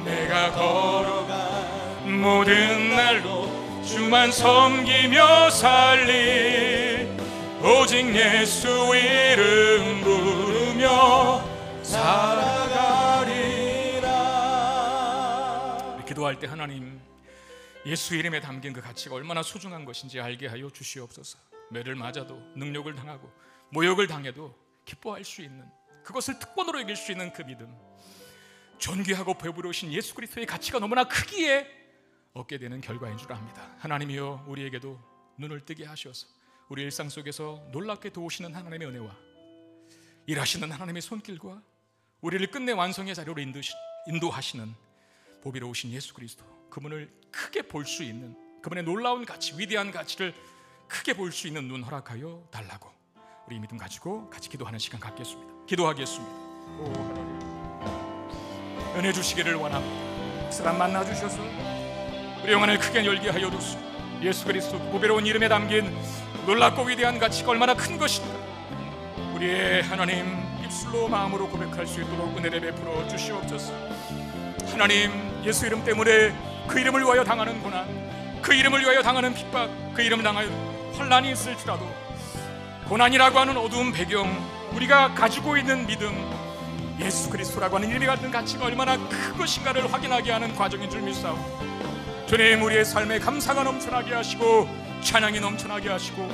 내가 걸어간 모든 날도 주만 섬기며 살리. 오직 예수 이름 부르며 살아가리라. 기도할 때 하나님, 예수 이름에 담긴 그 가치가 얼마나 소중한 것인지 알게 하여 주시옵소서. 매를 맞아도, 능욕을 당하고 모욕을 당해도 기뻐할 수 있는, 그것을 특권으로 이길 수 있는 그 믿음, 존귀하고 배부르신 예수 그리스도의 가치가 너무나 크기에 얻게 되는 결과인 줄 압니다. 하나님이여, 우리에게도 눈을 뜨게 하셔서 우리 일상 속에서 놀랍게 도우시는 하나님의 은혜와 일하시는 하나님의 손길과 우리를 끝내 완성의 자리로 인도하시는 보배로우신 예수 그리스도, 그분을 크게 볼 수 있는, 그분의 놀라운 가치, 위대한 가치를 크게 볼 수 있는 눈 허락하여 달라고 우리 믿음 가지고 같이 기도하는 시간 갖겠습니다. 기도하겠습니다. 오 하나님, 은혜 주시기를 원합니다. 사람 만나 주셔서 우리 영혼을 크게 열게 하여 주시고, 예수 그리스도 보배로운 이름에 담긴 놀랍고 위대한 가치가 얼마나 큰 것인가 우리의 하나님 입술로 마음으로 고백할 수 있도록 은혜를 베풀어 주시옵소서. 하나님, 예수 이름 때문에 그 이름을 위하여 당하는 고난, 그 이름을 위하여 당하는 핍박, 그 이름을 당하여 환난이 있을지라도 고난이라고 하는 어두운 배경, 우리가 가지고 있는 믿음, 예수 그리스도라고 하는 이름이 갖는 가치가 얼마나 큰 것인가를 확인하게 하는 과정인 줄 믿사옵니다. 주님, 우리의 삶에 감사가 넘쳐나게 하시고 찬양이 넘쳐나게 하시고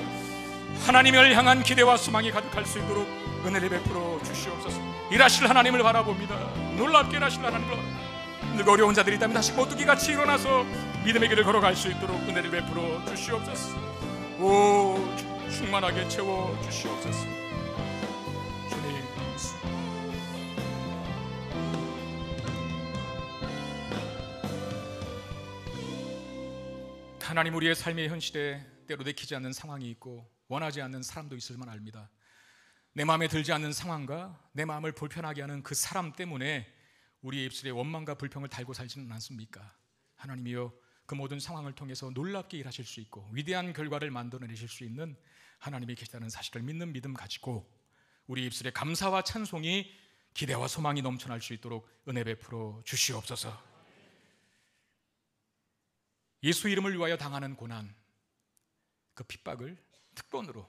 하나님을 향한 기대와 소망이 가득할 수 있도록 은혜를 베풀어 주시옵소서. 일하실 하나님을 바라봅니다. 놀랍게 일하실 하나님을 바라봅니다. 늘 어려운 자들이 있다면 다시 모두기 같이 일어나서 믿음의 길을 걸어갈 수 있도록 은혜를 베풀어 주시옵소서. 오, 충만하게 채워 주시옵소서. 주님, 하나님, 우리의 삶의 현실에 때로 내키지 않는 상황이 있고 원하지 않는 사람도 있을 만 압니다. 내 마음에 들지 않는 상황과 내 마음을 불편하게 하는 그 사람 때문에 우리의 입술에 원망과 불평을 달고 살지는 않습니까? 하나님이여, 그 모든 상황을 통해서 놀랍게 일하실 수 있고 위대한 결과를 만들어내실 수 있는 하나님이 계시다는 사실을 믿는 믿음 가지고 우리 입술에 감사와 찬송이, 기대와 소망이 넘쳐날 수 있도록 은혜 베풀어 주시옵소서. 예수 이름을 위하여 당하는 고난, 그 핍박을 특권으로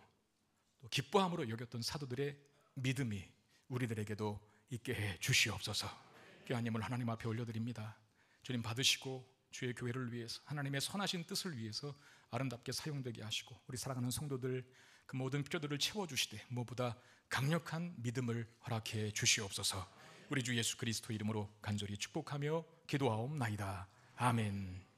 또 기뻐함으로 여겼던 사도들의 믿음이 우리들에게도 있게 해 주시옵소서. 하나님을 하나님 앞에 올려드립니다. 주님, 받으시고 주의 교회를 위해서, 하나님의 선하신 뜻을 위해서 아름답게 사용되게 하시고 우리 사랑하는 성도들 그 모든 필요들을 채워주시되 무엇보다 강력한 믿음을 허락해 주시옵소서. 우리 주 예수 그리스도 이름으로 간절히 축복하며 기도하옵나이다. 아멘.